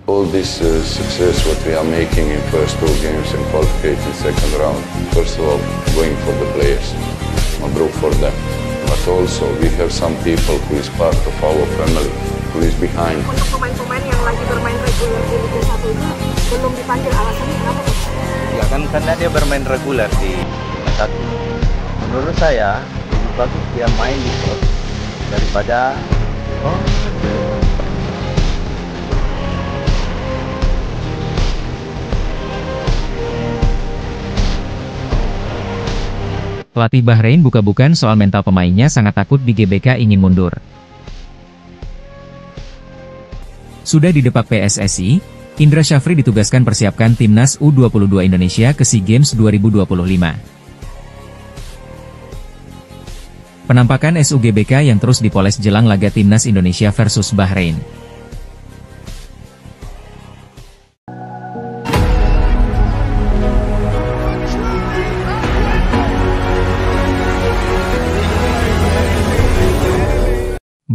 All this success what we are making in first two games and qualification second round, first of all, going for the players. Mabruk for them. But also we have some people who is part of our family, who is behind. Untuk pemain-pemain yang lagi bermain reguler di Liga 1 ini belum dipanggil, alasannya kenapa, Coach? Ya kan karena dia bermain reguler di Liga 1. Menurut saya lebih bagus dia main di klub daripada Pelatih Bahrain buka-bukaan soal mental pemainnya sangat takut di GBK ingin mundur. Sudah di depak PSSI, Indra Syafri ditugaskan persiapkan timnas U22 Indonesia ke SEA Games 2025. Penampakan SUGBK yang terus dipoles jelang laga timnas Indonesia versus Bahrain.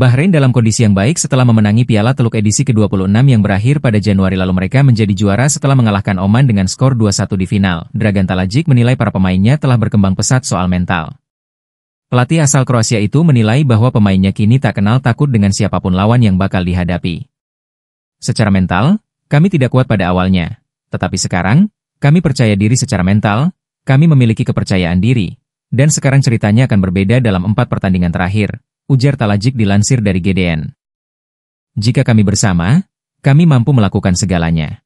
Bahrain dalam kondisi yang baik setelah memenangi Piala Teluk edisi ke-26 yang berakhir pada Januari lalu. Mereka menjadi juara setelah mengalahkan Oman dengan skor 2-1 di final. Dragan Talajic menilai para pemainnya telah berkembang pesat soal mental. Pelatih asal Kroasia itu menilai bahwa pemainnya kini tak kenal takut dengan siapapun lawan yang bakal dihadapi. Secara mental, kami tidak kuat pada awalnya. Tetapi sekarang, kami percaya diri secara mental, kami memiliki kepercayaan diri. Dan sekarang ceritanya akan berbeda dalam 4 pertandingan terakhir. Ujar Talajic dilansir dari GDN. Jika kami bersama, kami mampu melakukan segalanya.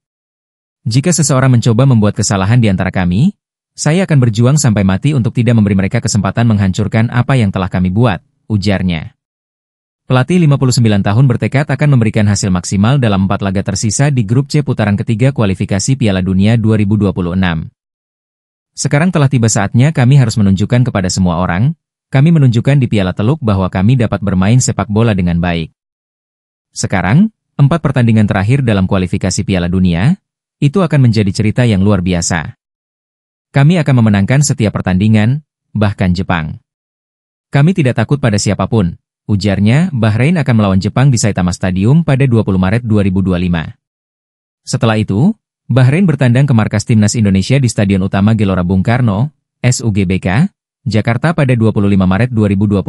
Jika seseorang mencoba membuat kesalahan di antara kami, saya akan berjuang sampai mati untuk tidak memberi mereka kesempatan menghancurkan apa yang telah kami buat, ujarnya. Pelatih 59 tahun bertekad akan memberikan hasil maksimal dalam 4 laga tersisa di grup C putaran ketiga kualifikasi Piala Dunia 2026. Sekarang telah tiba saatnya kami harus menunjukkan kepada semua orang, kami menunjukkan di Piala Teluk bahwa kami dapat bermain sepak bola dengan baik. Sekarang, 4 pertandingan terakhir dalam kualifikasi Piala Dunia, itu akan menjadi cerita yang luar biasa. Kami akan memenangkan setiap pertandingan, bahkan Jepang. Kami tidak takut pada siapapun, ujarnya. Bahrain akan melawan Jepang di Saitama Stadium pada 20 Maret 2025. Setelah itu, Bahrain bertandang ke markas timnas Indonesia di Stadion Utama Gelora Bung Karno, SUGBK, Jakarta pada 25 Maret 2025,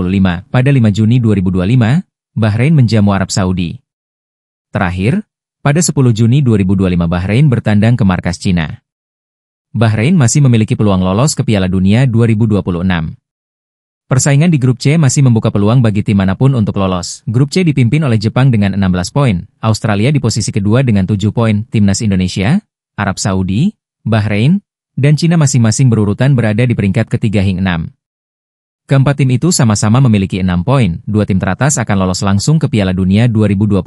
pada 5 Juni 2025, Bahrain menjamu Arab Saudi. Terakhir, pada 10 Juni 2025 Bahrain bertandang ke markas Cina. Bahrain masih memiliki peluang lolos ke Piala Dunia 2026. Persaingan di grup C masih membuka peluang bagi tim manapun untuk lolos. Grup C dipimpin oleh Jepang dengan 16 poin, Australia di posisi kedua dengan 7 poin, timnas Indonesia, Arab Saudi, Bahrain, dan Cina masing-masing berurutan berada di peringkat ketiga hingga 6. Keempat tim itu sama-sama memiliki 6 poin, 2 tim teratas akan lolos langsung ke Piala Dunia 2026.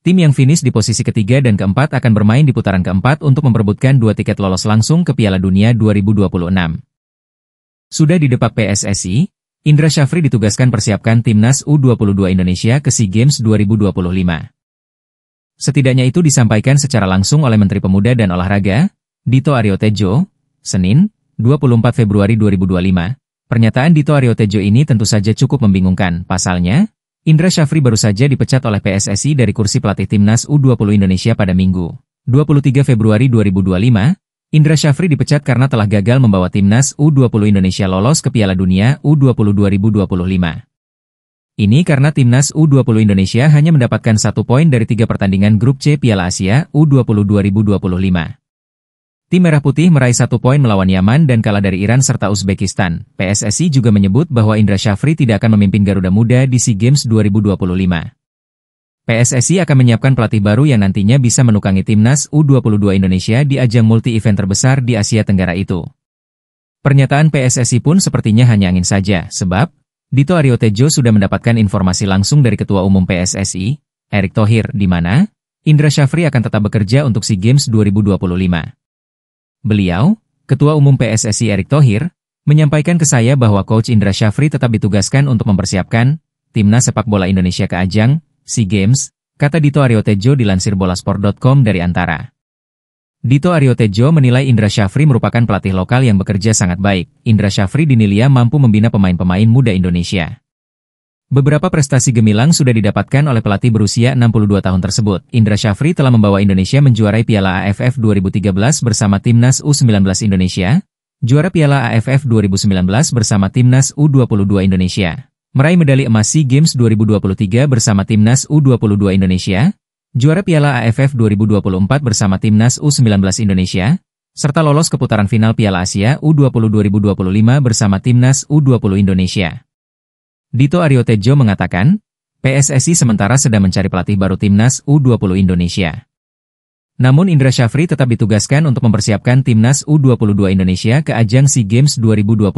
Tim yang finish di posisi ketiga dan keempat akan bermain di putaran keempat untuk memperebutkan 2 tiket lolos langsung ke Piala Dunia 2026. Sudah di depak PSSI, Indra Syafri ditugaskan persiapkan timnas U22 Indonesia ke SEA Games 2025. Setidaknya itu disampaikan secara langsung oleh Menteri Pemuda dan Olahraga, Dito Aryo Tejo, Senin, 24 Februari 2025. Pernyataan Dito Aryo Tejo ini tentu saja cukup membingungkan. Pasalnya, Indra Syafri baru saja dipecat oleh PSSI dari kursi pelatih timnas U20 Indonesia pada Minggu, 23 Februari 2025. Indra Syafri dipecat karena telah gagal membawa timnas U20 Indonesia lolos ke Piala Dunia U20 2025. Ini karena timnas U20 Indonesia hanya mendapatkan 1 poin dari 3 pertandingan grup C Piala Asia U20 2025. Tim Merah Putih meraih 1 poin melawan Yaman dan kalah dari Iran serta Uzbekistan. PSSI juga menyebut bahwa Indra Syafri tidak akan memimpin Garuda Muda di SEA Games 2025. PSSI akan menyiapkan pelatih baru yang nantinya bisa menukangi timnas U22 Indonesia di ajang multi-event terbesar di Asia Tenggara itu. Pernyataan PSSI pun sepertinya hanya angin saja, sebab Dito Aryo Tejo sudah mendapatkan informasi langsung dari Ketua Umum PSSI, Erick Thohir, di mana Indra Syafri akan tetap bekerja untuk SEA Games 2025. Beliau, Ketua Umum PSSI Erick Thohir, menyampaikan ke saya bahwa Coach Indra Syafri tetap ditugaskan untuk mempersiapkan timnas sepak bola Indonesia ke ajang SEA Games, kata Dito Aryo Tejo dilansir bolasport.com dari Antara. Dito Aryo Tejo menilai Indra Syafri merupakan pelatih lokal yang bekerja sangat baik. Indra Syafri dinilai mampu membina pemain-pemain muda Indonesia. Beberapa prestasi gemilang sudah didapatkan oleh pelatih berusia 62 tahun tersebut. Indra Syafri telah membawa Indonesia menjuarai Piala AFF 2013 bersama Timnas U19 Indonesia, juara Piala AFF 2019 bersama Timnas U22 Indonesia, meraih medali emas SEA Games 2023 bersama Timnas U22 Indonesia, juara Piala AFF 2024 bersama Timnas U19 Indonesia, serta lolos ke putaran final Piala Asia U20 2025 bersama Timnas U20 Indonesia. Dito Aryo Tejo mengatakan, PSSI sementara sedang mencari pelatih baru Timnas U20 Indonesia. Namun Indra Syafri tetap ditugaskan untuk mempersiapkan Timnas U22 Indonesia ke ajang SEA Games 2025.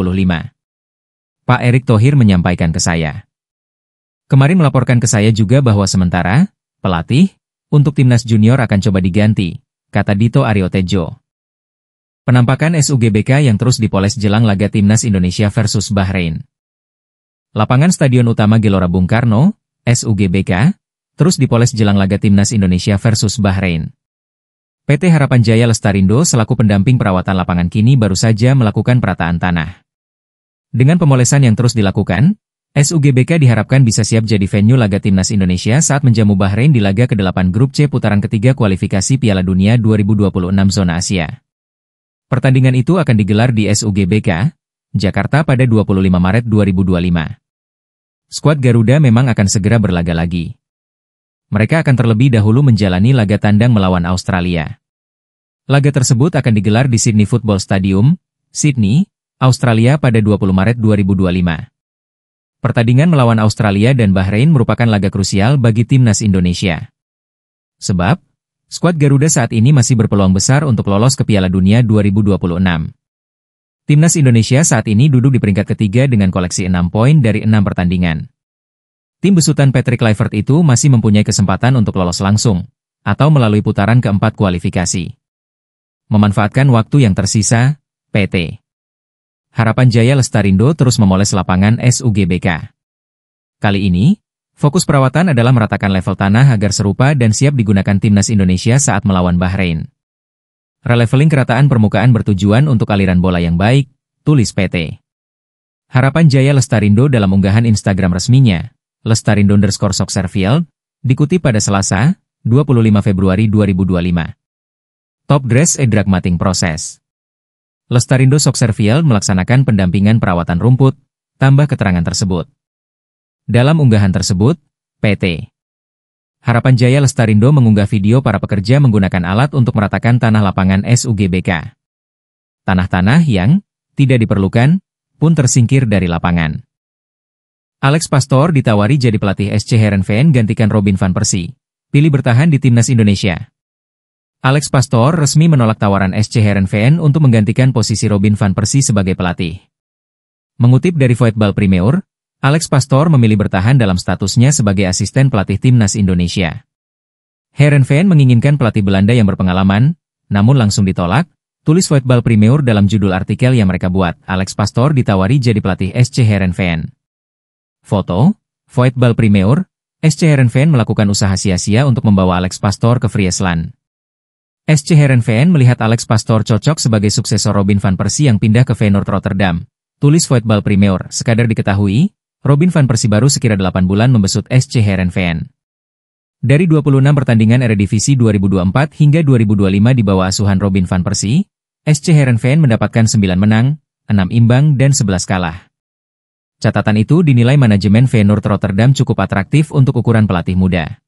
Pak Erick Thohir menyampaikan ke saya. Kemarin melaporkan ke saya juga bahwa sementara, pelatih, untuk Timnas Junior akan coba diganti, kata Dito Aryo Tejo. Penampakan SUGBK yang terus dipoles jelang laga Timnas Indonesia versus Bahrain. Lapangan Stadion Utama Gelora Bung Karno, SUGBK, terus dipoles jelang laga Timnas Indonesia versus Bahrain. PT Harapan Jaya Lestarindo selaku pendamping perawatan lapangan kini baru saja melakukan perataan tanah. Dengan pemolesan yang terus dilakukan, SUGBK diharapkan bisa siap jadi venue laga Timnas Indonesia saat menjamu Bahrain di laga ke-8 Grup C putaran ketiga kualifikasi Piala Dunia 2026 Zona Asia. Pertandingan itu akan digelar di SUGBK, Jakarta pada 25 Maret 2025. Skuad Garuda memang akan segera berlaga lagi. Mereka akan terlebih dahulu menjalani laga tandang melawan Australia. Laga tersebut akan digelar di Sydney Football Stadium, Sydney, Australia pada 20 Maret 2025. Pertandingan melawan Australia dan Bahrain merupakan laga krusial bagi Timnas Indonesia. Sebab, skuad Garuda saat ini masih berpeluang besar untuk lolos ke Piala Dunia 2026. Timnas Indonesia saat ini duduk di peringkat ketiga dengan koleksi 6 poin dari 6 pertandingan. Tim besutan Patrick Kluivert itu masih mempunyai kesempatan untuk lolos langsung, atau melalui putaran keempat kualifikasi. Memanfaatkan waktu yang tersisa, PT Harapan Jaya Lestarindo terus memoles lapangan SUGBK. Kali ini, fokus perawatan adalah meratakan level tanah agar serupa dan siap digunakan Timnas Indonesia saat melawan Bahrain. Releveling kerataan permukaan bertujuan untuk aliran bola yang baik, tulis PT Harapan Jaya Lestarindo dalam unggahan Instagram resminya, Lestarindo_Soccerfield, dikutip pada Selasa, 25 Februari 2025. Top dress a dramatic process. Lestarindo Soccerfield melaksanakan pendampingan perawatan rumput, tambah keterangan tersebut. Dalam unggahan tersebut, PT Harapan Jaya Lestarindo mengunggah video para pekerja menggunakan alat untuk meratakan tanah lapangan SUGBK. Tanah-tanah yang tidak diperlukan pun tersingkir dari lapangan. Alex Pastoor ditawari jadi pelatih SC Heerenveen gantikan Robin van Persie. Pilih bertahan di Timnas Indonesia. Alex Pastoor resmi menolak tawaran SC Heerenveen untuk menggantikan posisi Robin van Persie sebagai pelatih. Mengutip dari Voetbal Premier, Alex Pastoor memilih bertahan dalam statusnya sebagai asisten pelatih Timnas Indonesia. Heerenveen menginginkan pelatih Belanda yang berpengalaman, namun langsung ditolak, tulis Voetbal Premier dalam judul artikel yang mereka buat. Alex Pastoor ditawari jadi pelatih SC Heerenveen. Foto, Voetbal Premier, SC Heerenveen melakukan usaha sia-sia untuk membawa Alex Pastoor ke Friesland. SC Heerenveen melihat Alex Pastoor cocok sebagai suksesor Robin van Persie yang pindah ke Feyenoord Rotterdam, tulis Voetbal Premier. Sekadar diketahui, Robin van Persie baru sekira 8 bulan membesut SC Heerenveen. Dari 26 pertandingan Eredivisie 2024 hingga 2025 di bawah asuhan Robin van Persie, SC Heerenveen mendapatkan 9 menang, 6 imbang dan 11 kalah. Catatan itu dinilai manajemen Feyenoord Rotterdam cukup atraktif untuk ukuran pelatih muda.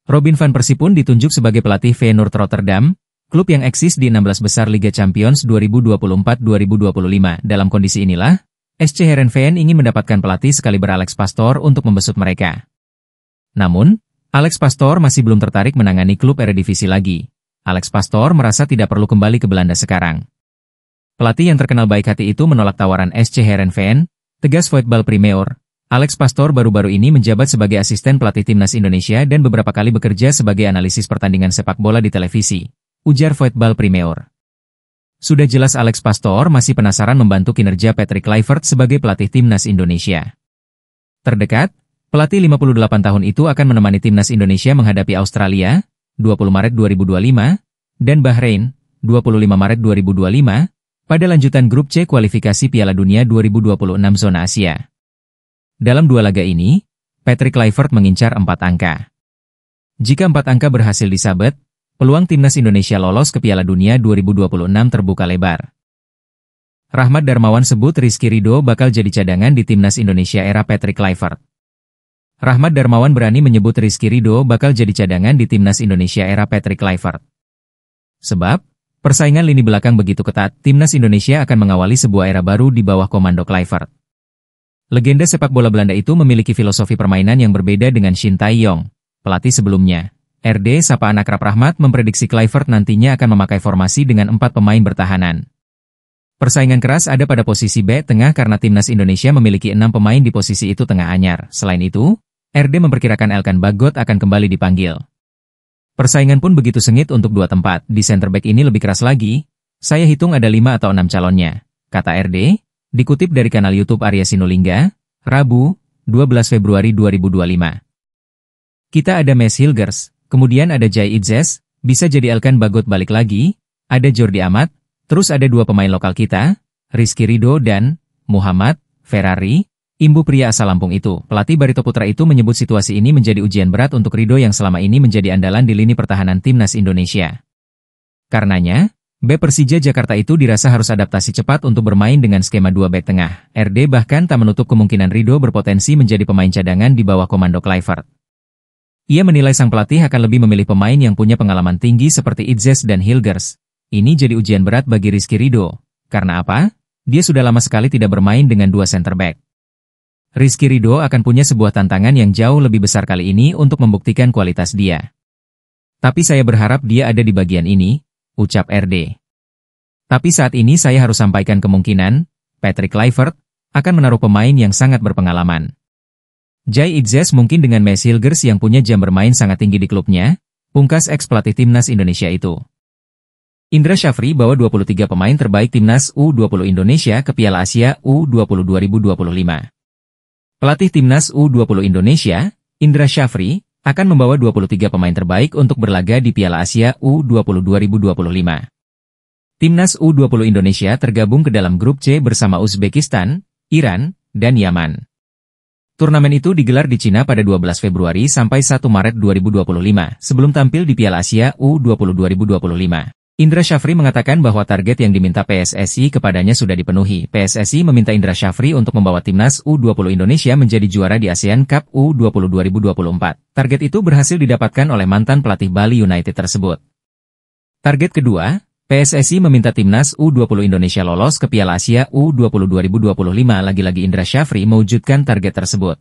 Robin van Persie pun ditunjuk sebagai pelatih Feyenoord Rotterdam, klub yang eksis di 16 besar Liga Champions 2024-2025. Dalam kondisi inilah, SC Heerenveen ingin mendapatkan pelatih sekaliber Alex Pastoor untuk membesut mereka. Namun, Alex Pastoor masih belum tertarik menangani klub Eredivisie lagi. Alex Pastoor merasa tidak perlu kembali ke Belanda sekarang. Pelatih yang terkenal baik hati itu menolak tawaran SC Heerenveen, tegas Voetbal Premier. Alex Pastoor baru-baru ini menjabat sebagai asisten pelatih Timnas Indonesia dan beberapa kali bekerja sebagai analisis pertandingan sepak bola di televisi, ujar Voetbal Premier. Sudah jelas Alex Pastoor masih penasaran membantu kinerja Patrick Kluivert sebagai pelatih Timnas Indonesia. Terdekat, pelatih 58 tahun itu akan menemani Timnas Indonesia menghadapi Australia, 20 Maret 2025, dan Bahrain, 25 Maret 2025, pada lanjutan Grup C kualifikasi Piala Dunia 2026 Zona Asia. Dalam 2 laga ini, Patrick Kluivert mengincar 4 angka. Jika 4 angka berhasil disabet, peluang timnas Indonesia lolos ke Piala Dunia 2026 terbuka lebar. Rahmat Darmawan sebut Rizky Ridho bakal jadi cadangan di timnas Indonesia era Patrick Kluivert. Rahmat Darmawan berani menyebut Rizky Ridho bakal jadi cadangan di timnas Indonesia era Patrick Kluivert. Sebab, persaingan lini belakang begitu ketat, timnas Indonesia akan mengawali sebuah era baru di bawah komando Kluivert. Legenda sepak bola Belanda itu memiliki filosofi permainan yang berbeda dengan Shin Tae-yong, pelatih sebelumnya. RD sapaan akrab Rahmat memprediksi Kluivert nantinya akan memakai formasi dengan 4 pemain bertahanan. Persaingan keras ada pada posisi bek tengah karena timnas Indonesia memiliki 6 pemain di posisi itu tengah anyar. Selain itu, RD memperkirakan Elkan Bagot akan kembali dipanggil. Persaingan pun begitu sengit untuk 2 tempat. Di center back ini lebih keras lagi. Saya hitung ada 5 atau 6 calonnya, kata RD. Dikutip dari kanal YouTube Arya Sinulinga, Rabu, 12 Februari 2025. Kita ada Mes Hilgers, kemudian ada Jai Idzes, bisa jadi Elkan Bagot balik lagi, ada Jordi Amat, terus ada 2 pemain lokal kita, Rizky Ridho dan Muhammad Ferrari, imbu pria asal Lampung itu. Pelatih Barito Putra itu menyebut situasi ini menjadi ujian berat untuk Ridho yang selama ini menjadi andalan di lini pertahanan timnas Indonesia. Karenanya, bek Persija Jakarta itu dirasa harus adaptasi cepat untuk bermain dengan skema 2 bek tengah. RD bahkan tak menutup kemungkinan Ridho berpotensi menjadi pemain cadangan di bawah komando Kluivert. Ia menilai sang pelatih akan lebih memilih pemain yang punya pengalaman tinggi seperti Idzes dan Hilgers. Ini jadi ujian berat bagi Rizky Ridho. Karena apa? Dia sudah lama sekali tidak bermain dengan 2 center back. Rizky Ridho akan punya sebuah tantangan yang jauh lebih besar kali ini untuk membuktikan kualitas dia. Tapi saya berharap dia ada di bagian ini, ucap RD. Tapi saat ini saya harus sampaikan kemungkinan, Patrick Kluivert akan menaruh pemain yang sangat berpengalaman. Jai Idzes mungkin dengan Mes Hilgers yang punya jam bermain sangat tinggi di klubnya, pungkas ex-pelatih timnas Indonesia itu. Indra Syafri bawa 23 pemain terbaik timnas U20 Indonesia ke Piala Asia U20 2025. Pelatih timnas U20 Indonesia, Indra Syafri, akan membawa 23 pemain terbaik untuk berlaga di Piala Asia U20 2025. Timnas U20 Indonesia tergabung ke dalam grup C bersama Uzbekistan, Iran, dan Yaman. Turnamen itu digelar di Cina pada 12 Februari sampai 1 Maret 2025, sebelum tampil di Piala Asia U20 2025. Indra Syafri mengatakan bahwa target yang diminta PSSI kepadanya sudah dipenuhi. PSSI meminta Indra Syafri untuk membawa timnas U20 Indonesia menjadi juara di ASEAN Cup U20 2024. Target itu berhasil didapatkan oleh mantan pelatih Bali United tersebut. Target kedua, PSSI meminta timnas U20 Indonesia lolos ke Piala Asia U20 2025. Lagi-lagi Indra Syafri mewujudkan target tersebut.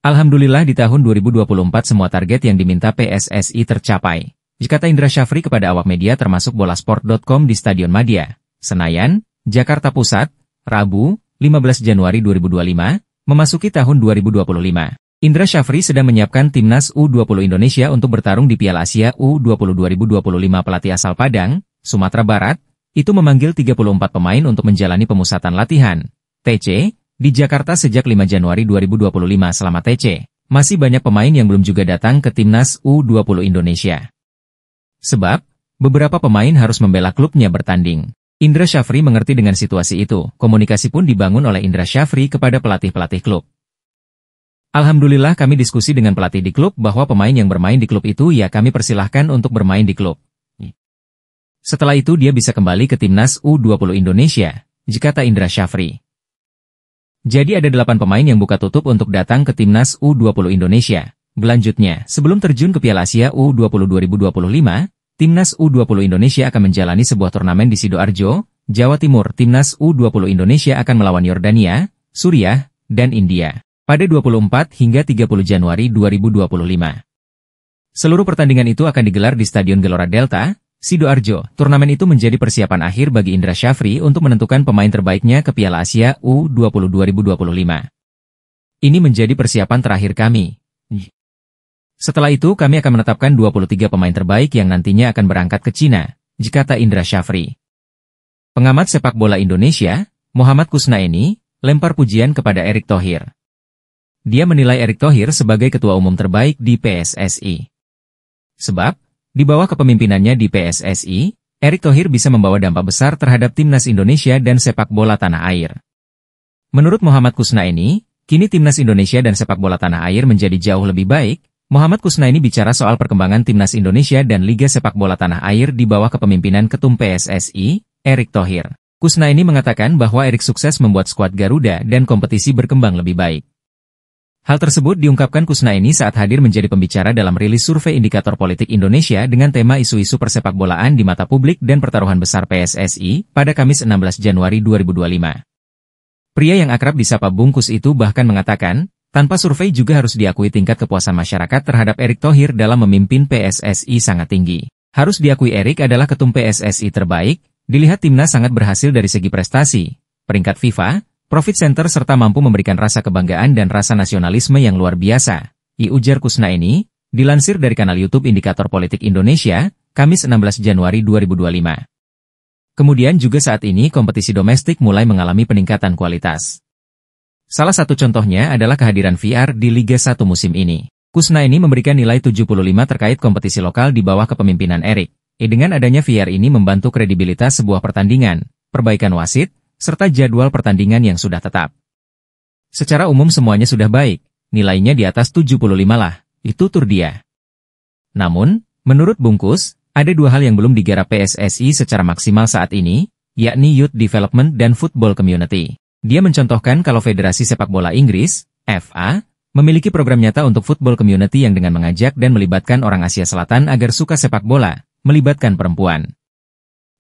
Alhamdulillah di tahun 2024 semua target yang diminta PSSI tercapai, kata Indra Syafri kepada awak media termasuk bolasport.com di Stadion Madia, Senayan, Jakarta Pusat, Rabu, 15 Januari 2025, memasuki tahun 2025. Indra Syafri sedang menyiapkan timnas U20 Indonesia untuk bertarung di Piala Asia U20 2025. Pelatih asal Padang, Sumatera Barat, itu memanggil 34 pemain untuk menjalani pemusatan latihan, TC, di Jakarta sejak 5 Januari 2025. Selama TC, masih banyak pemain yang belum juga datang ke timnas U20 Indonesia. Sebab, beberapa pemain harus membela klubnya bertanding. Indra Syafri mengerti dengan situasi itu, komunikasi pun dibangun oleh Indra Syafri kepada pelatih-pelatih klub. Alhamdulillah kami diskusi dengan pelatih di klub bahwa pemain yang bermain di klub itu ya kami persilahkan untuk bermain di klub. Setelah itu dia bisa kembali ke timnas U20 Indonesia, kata Indra Syafri. Jadi ada 8 pemain yang buka tutup untuk datang ke timnas U20 Indonesia. Selanjutnya, sebelum terjun ke Piala Asia U20 2025, timnas U20 Indonesia akan menjalani sebuah turnamen di Sidoarjo, Jawa Timur. Timnas U20 Indonesia akan melawan Yordania, Suriah, dan India pada 24 hingga 30 Januari 2025. Seluruh pertandingan itu akan digelar di Stadion Gelora Delta, Sidoarjo. Turnamen itu menjadi persiapan akhir bagi Indra Syafri untuk menentukan pemain terbaiknya ke Piala Asia U20 2025. Ini menjadi persiapan terakhir kami. Setelah itu kami akan menetapkan 23 pemain terbaik yang nantinya akan berangkat ke Cina, kata Indra Syafri. Pengamat sepak bola Indonesia, Muhammad Kusnaini, lempar pujian kepada Erick Thohir. Dia menilai Erick Thohir sebagai ketua umum terbaik di PSSI. Sebab, di bawah kepemimpinannya di PSSI, Erick Thohir bisa membawa dampak besar terhadap timnas Indonesia dan sepak bola tanah air. Menurut Muhammad Kusnaini, Kini timnas Indonesia dan sepak bola tanah air menjadi jauh lebih baik. Muhammad Kusnaini bicara soal perkembangan timnas Indonesia dan Liga Sepak Bola Tanah Air di bawah kepemimpinan Ketum PSSI, Erick Thohir. Kusnaini mengatakan bahwa Erick sukses membuat skuad Garuda dan kompetisi berkembang lebih baik. Hal tersebut diungkapkan Kusnaini saat hadir menjadi pembicara dalam rilis survei Indikator Politik Indonesia dengan tema isu-isu persepakbolaan di mata publik dan pertaruhan besar PSSI pada Kamis 16 Januari 2025. Pria yang akrab disapa Bungkus itu bahkan mengatakan, tanpa survei juga harus diakui tingkat kepuasan masyarakat terhadap Erick Thohir dalam memimpin PSSI sangat tinggi. Harus diakui Erick adalah ketum PSSI terbaik, dilihat timnas sangat berhasil dari segi prestasi, peringkat FIFA, profit center serta mampu memberikan rasa kebanggaan dan rasa nasionalisme yang luar biasa. Ujar Kusnaini, dilansir dari kanal YouTube Indikator Politik Indonesia, Kamis 16 Januari 2025. Kemudian juga saat ini kompetisi domestik mulai mengalami peningkatan kualitas. Salah satu contohnya adalah kehadiran VR di Liga 1 musim ini. Kusnaini memberikan nilai 75 terkait kompetisi lokal di bawah kepemimpinan Erick. Dengan adanya VR ini membantu kredibilitas sebuah pertandingan, perbaikan wasit, serta jadwal pertandingan yang sudah tetap. Secara umum semuanya sudah baik, nilainya di atas 75 lah, itu tur dia. Namun, menurut Bungkus, ada dua hal yang belum digarap PSSI secara maksimal saat ini, yakni Youth Development dan Football Community. Dia mencontohkan kalau Federasi Sepak Bola Inggris, FA, memiliki program nyata untuk Football Community yang dengan mengajak dan melibatkan orang Asia Selatan agar suka sepak bola, melibatkan perempuan.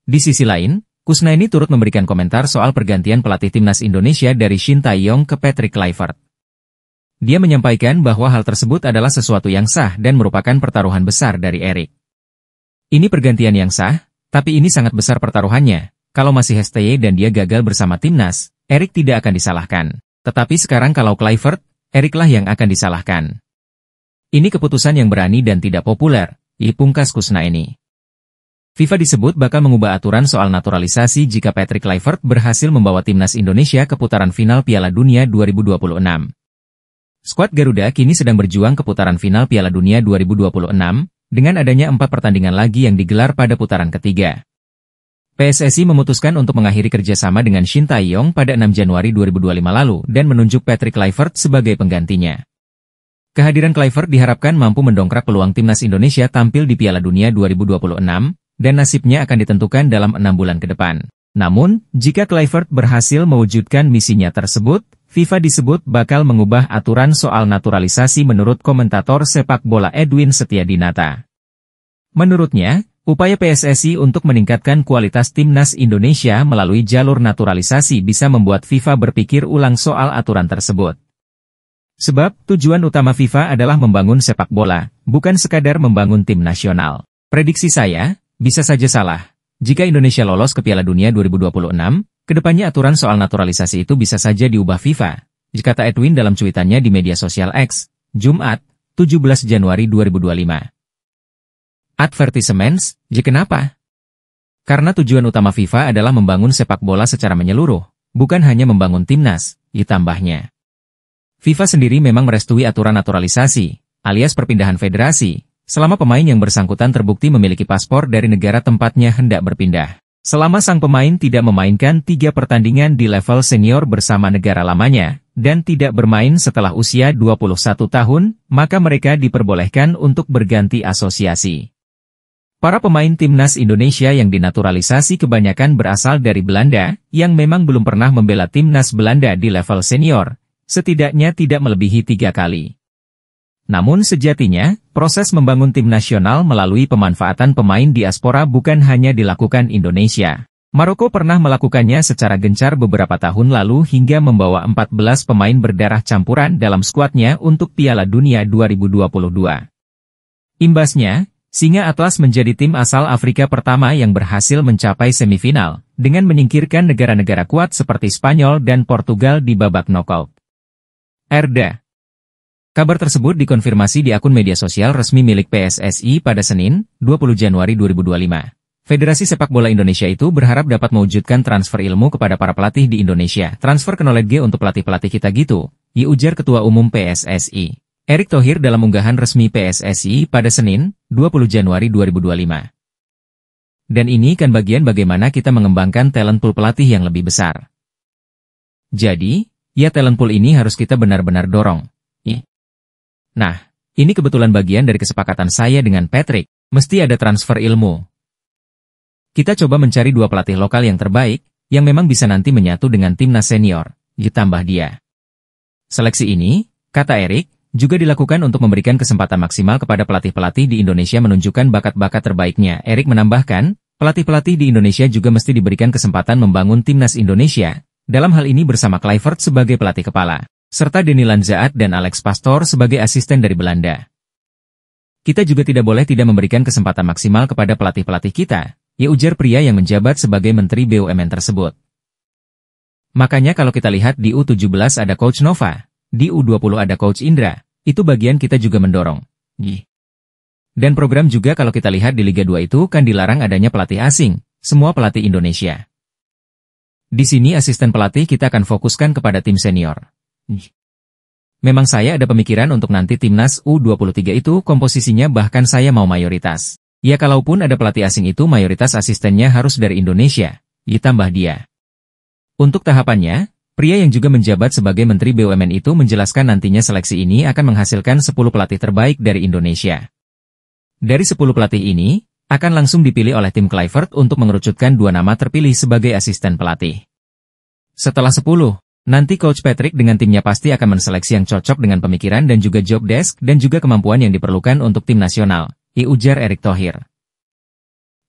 Di sisi lain, Kusnaini turut memberikan komentar soal pergantian pelatih timnas Indonesia dari Shin Tae-yong ke Patrick Kluivert. Dia menyampaikan bahwa hal tersebut adalah sesuatu yang sah dan merupakan pertaruhan besar dari Erick. Ini pergantian yang sah, tapi ini sangat besar pertaruhannya. Kalau masih STY dan dia gagal bersama timnas, Erick tidak akan disalahkan. Tetapi sekarang kalau Kluivert, Erick lah yang akan disalahkan. Ini keputusan yang berani dan tidak populer, pungkas Kusnaini. FIFA disebut bakal mengubah aturan soal naturalisasi jika Patrick Kluivert berhasil membawa timnas Indonesia ke putaran final Piala Dunia 2026. Skuad Garuda kini sedang berjuang ke putaran final Piala Dunia 2026, dengan adanya 4 pertandingan lagi yang digelar pada putaran ketiga. PSSI memutuskan untuk mengakhiri kerjasama dengan Shin Tae-yong pada 6 Januari 2025 lalu dan menunjuk Patrick Kluivert sebagai penggantinya. Kehadiran Kluivert diharapkan mampu mendongkrak peluang timnas Indonesia tampil di Piala Dunia 2026, dan nasibnya akan ditentukan dalam 6 bulan ke depan. Namun, jika Kluivert berhasil mewujudkan misinya tersebut, FIFA disebut bakal mengubah aturan soal naturalisasi menurut komentator sepak bola Edwin Setiadinata. Menurutnya, upaya PSSI untuk meningkatkan kualitas timnas Indonesia melalui jalur naturalisasi bisa membuat FIFA berpikir ulang soal aturan tersebut. Sebab, tujuan utama FIFA adalah membangun sepak bola, bukan sekadar membangun tim nasional. Prediksi saya, bisa saja salah. Jika Indonesia lolos ke Piala Dunia 2026, kedepannya aturan soal naturalisasi itu bisa saja diubah FIFA, kata Edwin dalam cuitannya di media sosial X, Jumat, 17 Januari 2025. Advertisements, kenapa? Karena tujuan utama FIFA adalah membangun sepak bola secara menyeluruh, bukan hanya membangun timnas, tambahnya. FIFA sendiri memang merestui aturan naturalisasi, alias perpindahan federasi, selama pemain yang bersangkutan terbukti memiliki paspor dari negara tempatnya hendak berpindah. Selama sang pemain tidak memainkan 3 pertandingan di level senior bersama negara lamanya, dan tidak bermain setelah usia 21 tahun, maka mereka diperbolehkan untuk berganti asosiasi. Para pemain timnas Indonesia yang dinaturalisasi kebanyakan berasal dari Belanda, yang memang belum pernah membela timnas Belanda di level senior, setidaknya tidak melebihi 3 kali. Namun sejatinya, proses membangun tim nasional melalui pemanfaatan pemain diaspora bukan hanya dilakukan Indonesia. Maroko pernah melakukannya secara gencar beberapa tahun lalu hingga membawa 14 pemain berdarah campuran dalam skuadnya untuk Piala Dunia 2022. Imbasnya, Singa Atlas menjadi tim asal Afrika pertama yang berhasil mencapai semifinal, dengan menyingkirkan negara-negara kuat seperti Spanyol dan Portugal di babak knockout. Erda. Kabar tersebut dikonfirmasi di akun media sosial resmi milik PSSI pada Senin, 20 Januari 2025. Federasi Sepak Bola Indonesia itu berharap dapat mewujudkan transfer ilmu kepada para pelatih di Indonesia. Transfer knowledge untuk pelatih-pelatih kita gitu, ujar Ketua Umum PSSI, Erick Thohir dalam unggahan resmi PSSI pada Senin, 20 Januari 2025. Dan ini kan bagian bagaimana kita mengembangkan talent pool pelatih yang lebih besar. Jadi, Ya, talent pool ini harus kita benar-benar dorong. Nah, ini kebetulan bagian dari kesepakatan saya dengan Patrick. Mesti ada transfer ilmu. Kita coba mencari 2 pelatih lokal yang terbaik, yang memang bisa nanti menyatu dengan timnas senior, ditambah dia. Seleksi ini, kata Erik, juga dilakukan untuk memberikan kesempatan maksimal kepada pelatih-pelatih di Indonesia menunjukkan bakat-bakat terbaiknya. Erik menambahkan, pelatih-pelatih di Indonesia juga mesti diberikan kesempatan membangun timnas Indonesia, dalam hal ini bersama Kluivert sebagai pelatih kepala, serta Denny Lanzaat dan Alex Pastoor sebagai asisten dari Belanda. Kita juga tidak boleh tidak memberikan kesempatan maksimal kepada pelatih-pelatih kita, ya ujar pria yang menjabat sebagai Menteri BUMN tersebut. Makanya kalau kita lihat di U17 ada Coach Nova, di U20 ada Coach Indra, itu bagian kita juga mendorong. Dan program juga kalau kita lihat di Liga 2 itu kan dilarang adanya pelatih asing, semua pelatih Indonesia. Di sini asisten pelatih kita akan fokuskan kepada tim senior. Memang saya ada pemikiran untuk nanti timnas U23 itu komposisinya bahkan saya mau mayoritas. Ya kalaupun ada pelatih asing itu mayoritas asistennya harus dari Indonesia, ditambah dia. Untuk tahapannya, pria yang juga menjabat sebagai Menteri BUMN itu menjelaskan nantinya seleksi ini akan menghasilkan 10 pelatih terbaik dari Indonesia. Dari 10 pelatih ini, akan langsung dipilih oleh tim Kluivert untuk mengerucutkan 2 nama terpilih sebagai asisten pelatih. Setelah 10, nanti Coach Patrick dengan timnya pasti akan menseleksi yang cocok dengan pemikiran dan juga job desk dan juga kemampuan yang diperlukan untuk tim nasional. Ujar Erick Thohir.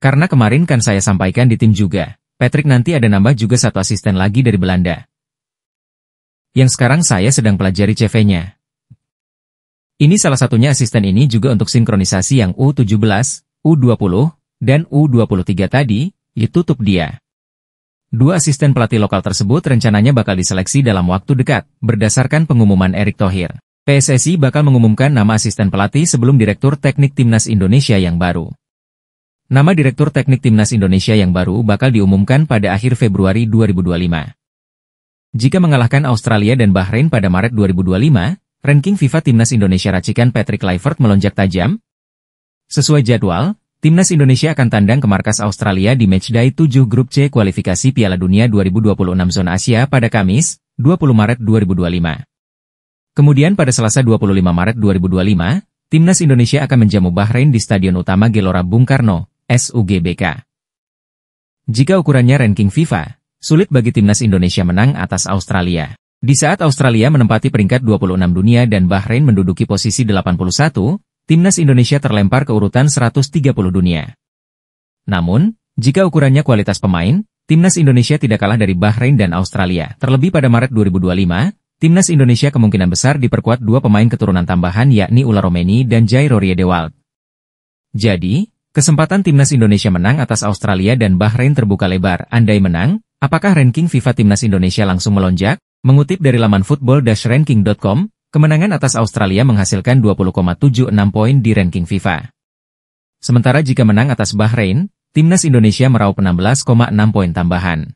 Karena kemarin kan saya sampaikan di tim juga, Patrick nanti ada nambah juga 1 asisten lagi dari Belanda. Yang sekarang saya sedang pelajari CV-nya. Ini salah satunya asisten ini juga untuk sinkronisasi yang U17, U20, dan U23 tadi, tutup dia. 2 asisten pelatih lokal tersebut rencananya bakal diseleksi dalam waktu dekat, berdasarkan pengumuman Erick Thohir. PSSI bakal mengumumkan nama asisten pelatih sebelum Direktur Teknik Timnas Indonesia yang baru. Nama Direktur Teknik Timnas Indonesia yang baru bakal diumumkan pada akhir Februari 2025. Jika mengalahkan Australia dan Bahrain pada Maret 2025, ranking FIFA Timnas Indonesia racikan Patrick Kluivert melonjak tajam. Sesuai jadwal, Timnas Indonesia akan tandang ke markas Australia di Matchday 7 Grup C kualifikasi Piala Dunia 2026 Zona Asia pada Kamis, 20 Maret 2025. Kemudian pada Selasa 25 Maret 2025, Timnas Indonesia akan menjamu Bahrain di Stadion Utama Gelora Bung Karno, SUGBK. Jika ukurannya ranking FIFA, sulit bagi Timnas Indonesia menang atas Australia. Di saat Australia menempati peringkat 26 dunia dan Bahrain menduduki posisi 81, Timnas Indonesia terlempar ke urutan 130 dunia. Namun, jika ukurannya kualitas pemain, Timnas Indonesia tidak kalah dari Bahrain dan Australia. Terlebih pada Maret 2025, Timnas Indonesia kemungkinan besar diperkuat 2 pemain keturunan tambahan yakni Ula Romeni dan Jair Riedewald. Jadi, kesempatan Timnas Indonesia menang atas Australia dan Bahrain terbuka lebar. Andai menang, apakah ranking FIFA Timnas Indonesia langsung melonjak? Mengutip dari laman football-ranking.com, kemenangan atas Australia menghasilkan 20,76 poin di ranking FIFA. Sementara jika menang atas Bahrain, Timnas Indonesia meraup 16,6 poin tambahan.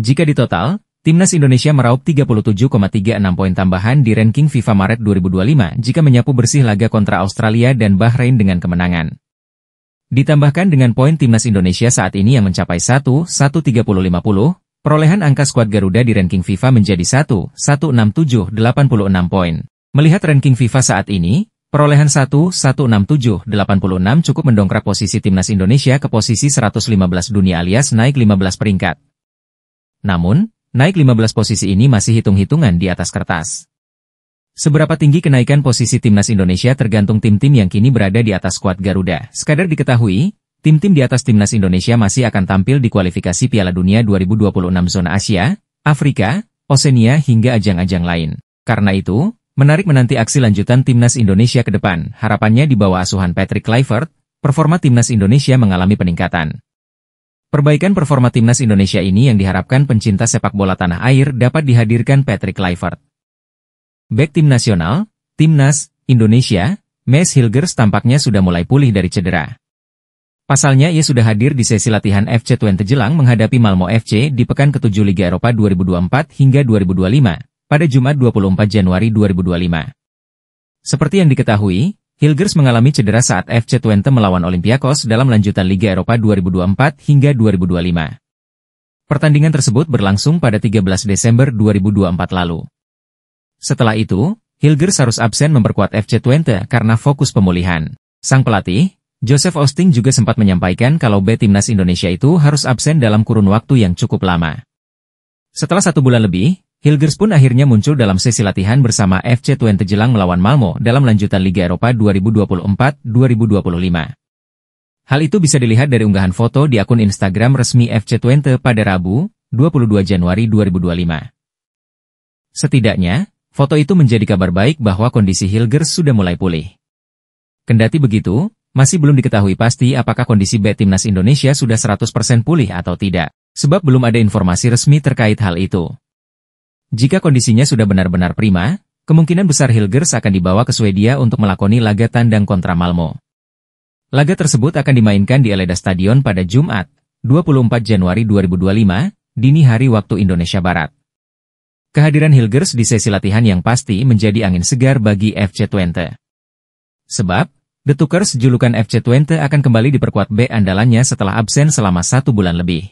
Jika ditotal, Timnas Indonesia meraup 37,36 poin tambahan di ranking FIFA Maret 2025 jika menyapu bersih laga kontra Australia dan Bahrain dengan kemenangan. Ditambahkan dengan poin Timnas Indonesia saat ini yang mencapai 1,130,50, perolehan angka skuad Garuda di ranking FIFA menjadi 1,16786 poin. Melihat ranking FIFA saat ini, perolehan 1,16786 cukup mendongkrak posisi Timnas Indonesia ke posisi 115 dunia alias naik 15 peringkat. Namun, naik 15 posisi ini masih hitung-hitungan di atas kertas. Seberapa tinggi kenaikan posisi Timnas Indonesia tergantung tim-tim yang kini berada di atas skuad Garuda. Sekadar diketahui, tim-tim di atas Timnas Indonesia masih akan tampil di kualifikasi Piala Dunia 2026 Zona Asia, Afrika, Oseania hingga ajang-ajang lain. Karena itu, menarik menanti aksi lanjutan Timnas Indonesia ke depan. Harapannya di bawah asuhan Patrick Kluivert, performa Timnas Indonesia mengalami peningkatan. Perbaikan performa Timnas Indonesia ini yang diharapkan pencinta sepak bola tanah air dapat dihadirkan Patrick Kluivert. Bek tim nasional, Timnas Indonesia, Maes Hilgers tampaknya sudah mulai pulih dari cedera. Pasalnya ia sudah hadir di sesi latihan FC Twente Jelang menghadapi Malmo FC di pekan ke-7 Liga Eropa 2024 hingga 2025, pada Jumat 24 Januari 2025. Seperti yang diketahui, Hilgers mengalami cedera saat FC Twente melawan Olympiakos dalam lanjutan Liga Eropa 2024 hingga 2025. Pertandingan tersebut berlangsung pada 13 Desember 2024 lalu. Setelah itu, Hilgers harus absen memperkuat FC Twente karena fokus pemulihan. Sang pelatih, Joseph Osting juga sempat menyampaikan kalau B Timnas Indonesia itu harus absen dalam kurun waktu yang cukup lama. Setelah 1 bulan lebih, Hilgers pun akhirnya muncul dalam sesi latihan bersama FC Twente Jelang melawan Malmo dalam lanjutan Liga Eropa 2024-2025. Hal itu bisa dilihat dari unggahan foto di akun Instagram resmi FC Twente pada Rabu, 22 Januari 2025. Setidaknya, foto itu menjadi kabar baik bahwa kondisi Hilgers sudah mulai pulih. Kendati begitu, masih belum diketahui pasti apakah kondisi B Timnas Indonesia sudah 100% pulih atau tidak, sebab belum ada informasi resmi terkait hal itu. Jika kondisinya sudah benar-benar prima, kemungkinan besar Hilgers akan dibawa ke Swedia untuk melakoni laga tandang kontra Malmo. Laga tersebut akan dimainkan di Eleda Stadion pada Jumat, 24 Januari 2025, dini hari waktu Indonesia Barat. Kehadiran Hilgers di sesi latihan yang pasti menjadi angin segar bagi FC Twente. Sebab, The Tukers julukan FC Twente akan kembali diperkuat B andalannya setelah absen selama 1 bulan lebih.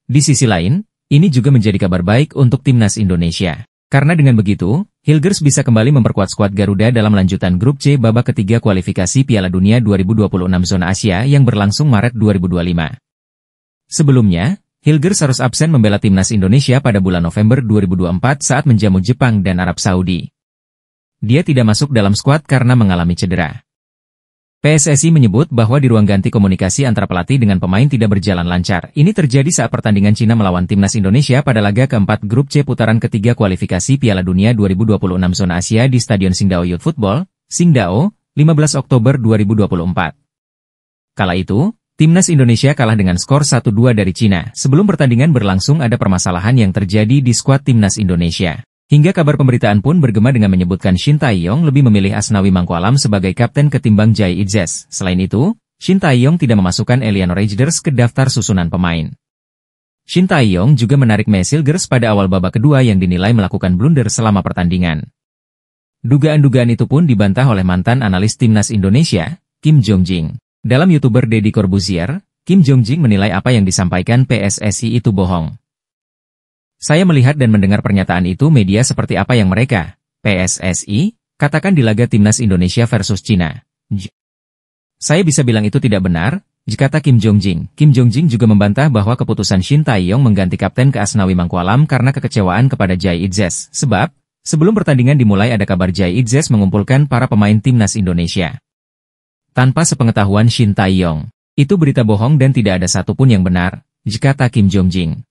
Di sisi lain, ini juga menjadi kabar baik untuk Timnas Indonesia. Karena dengan begitu, Hilgers bisa kembali memperkuat skuad Garuda dalam lanjutan grup C babak ketiga kualifikasi Piala Dunia 2026 zona Asia yang berlangsung Maret 2025. Sebelumnya, Hilgers harus absen membela Timnas Indonesia pada bulan November 2024 saat menjamu Jepang dan Arab Saudi. Dia tidak masuk dalam skuad karena mengalami cedera. PSSI menyebut bahwa di ruang ganti komunikasi antara pelatih dengan pemain tidak berjalan lancar. Ini terjadi saat pertandingan Cina melawan Timnas Indonesia pada laga keempat grup C putaran ketiga kualifikasi Piala Dunia 2026 zona Asia di Stadion Qingdao Youth Football, Qingdao, 15 Oktober 2024. Kala itu, Timnas Indonesia kalah dengan skor 1-2 dari Cina. Sebelum pertandingan berlangsung ada permasalahan yang terjadi di skuad Timnas Indonesia. Hingga kabar pemberitaan pun bergema dengan menyebutkan Shin Tae-yong lebih memilih Asnawi Mangkualam sebagai kapten ketimbang Jai Idzes. Selain itu, Shin Tae-yong tidak memasukkan Eleanor Rejders ke daftar susunan pemain. Shin Tae-yong juga menarik Meiss Hilgers pada awal babak kedua yang dinilai melakukan blunder selama pertandingan. Dugaan-dugaan itu pun dibantah oleh mantan analis Timnas Indonesia, Kim Jong-jing. Dalam YouTuber Deddy Corbuzier, Kim Jong-jing menilai apa yang disampaikan PSSI itu bohong. Saya melihat dan mendengar pernyataan itu media seperti apa yang mereka, PSSI, katakan di laga Timnas Indonesia versus Cina. Saya bisa bilang itu tidak benar, kata Kim Jong-jing. Kim Jong-jing juga membantah bahwa keputusan Shin Tae-yong mengganti kapten ke Asnawi Mangkualam karena kekecewaan kepada Jai Idzes. Sebab, sebelum pertandingan dimulai ada kabar Jai Idzes mengumpulkan para pemain Timnas Indonesia. Tanpa sepengetahuan Shin Tae-yong, itu berita bohong dan tidak ada satupun yang benar, kata Kim Jong-jing.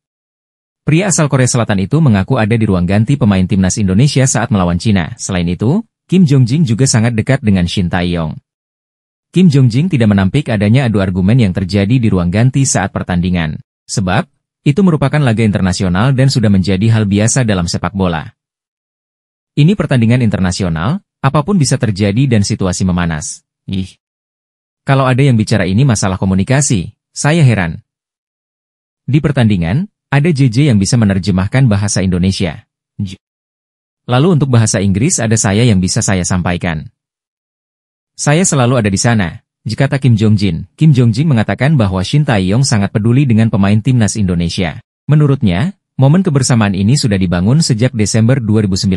Pria asal Korea Selatan itu mengaku ada di ruang ganti pemain Timnas Indonesia saat melawan Cina. Selain itu, Kim Jong-jing juga sangat dekat dengan Shin Tae-yong. Kim Jong-jing tidak menampik adanya adu argumen yang terjadi di ruang ganti saat pertandingan. Sebab, itu merupakan laga internasional dan sudah menjadi hal biasa dalam sepak bola. Ini pertandingan internasional, apapun bisa terjadi dan situasi memanas. Kalau ada yang bicara ini masalah komunikasi, saya heran. Di pertandingan, ada JJ yang bisa menerjemahkan bahasa Indonesia. Lalu untuk bahasa Inggris ada saya yang bisa saya sampaikan. Saya selalu ada di sana, kata Kim Jong-jin. Kim Jong-jin mengatakan bahwa Shin Tae-yong sangat peduli dengan pemain Timnas Indonesia. Menurutnya, momen kebersamaan ini sudah dibangun sejak Desember 2019.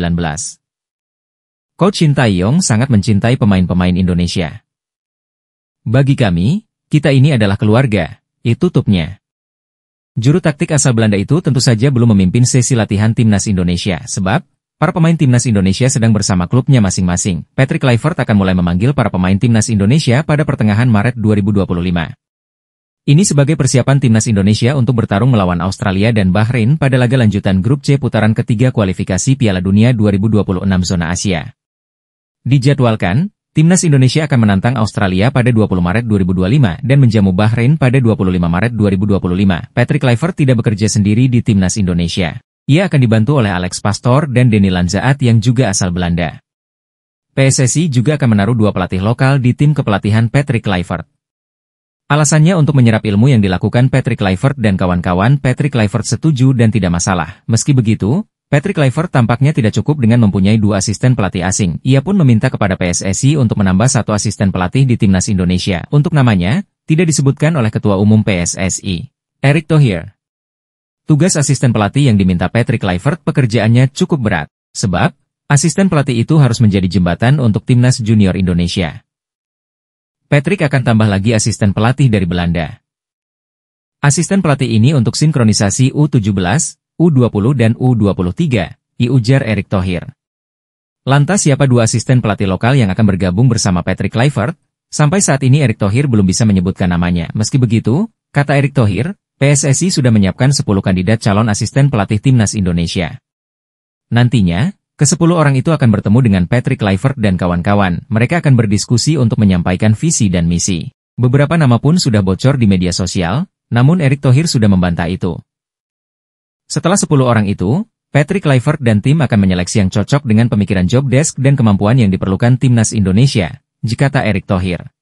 Coach Shin Tae-yong sangat mencintai pemain-pemain Indonesia. Bagi kami, kita ini adalah keluarga, itu tutupnya. Juru taktik asal Belanda itu tentu saja belum memimpin sesi latihan Timnas Indonesia, sebab para pemain Timnas Indonesia sedang bersama klubnya masing-masing. Patrick Kluivert akan mulai memanggil para pemain Timnas Indonesia pada pertengahan Maret 2025. Ini sebagai persiapan Timnas Indonesia untuk bertarung melawan Australia dan Bahrain pada laga lanjutan grup C putaran ketiga kualifikasi Piala Dunia 2026 zona Asia. Dijadwalkan, Timnas Indonesia akan menantang Australia pada 20 Maret 2025 dan menjamu Bahrain pada 25 Maret 2025. Patrick Kluivert tidak bekerja sendiri di Timnas Indonesia. Ia akan dibantu oleh Alex Pastoor dan Denny Lanzaat yang juga asal Belanda. PSSI juga akan menaruh 2 pelatih lokal di tim kepelatihan Patrick Kluivert. Alasannya untuk menyerap ilmu yang dilakukan Patrick Kluivert dan kawan-kawan. Patrick Kluivert setuju dan tidak masalah. Meski begitu, Patrick Kluivert tampaknya tidak cukup dengan mempunyai 2 asisten pelatih asing. Ia pun meminta kepada PSSI untuk menambah 1 asisten pelatih di Timnas Indonesia. Untuk namanya, tidak disebutkan oleh Ketua Umum PSSI, Erick Thohir. Tugas asisten pelatih yang diminta Patrick Kluivert pekerjaannya cukup berat, sebab asisten pelatih itu harus menjadi jembatan untuk timnas junior Indonesia. Patrick akan tambah lagi asisten pelatih dari Belanda. Asisten pelatih ini untuk sinkronisasi U17, U20 dan U23, ujar Erick Thohir. Lantas siapa dua asisten pelatih lokal yang akan bergabung bersama Patrick Kluivert? Sampai saat ini Erick Thohir belum bisa menyebutkan namanya. Meski begitu, kata Erick Thohir, PSSI sudah menyiapkan 10 kandidat calon asisten pelatih timnas Indonesia. Nantinya, ke-10 orang itu akan bertemu dengan Patrick Kluivert dan kawan-kawan. Mereka akan berdiskusi untuk menyampaikan visi dan misi. Beberapa nama pun sudah bocor di media sosial, namun Erick Thohir sudah membantah itu. Setelah 10 orang itu, Patrick Kluivert dan tim akan menyeleksi yang cocok dengan pemikiran job desk dan kemampuan yang diperlukan timnas Indonesia, kata Erick Thohir.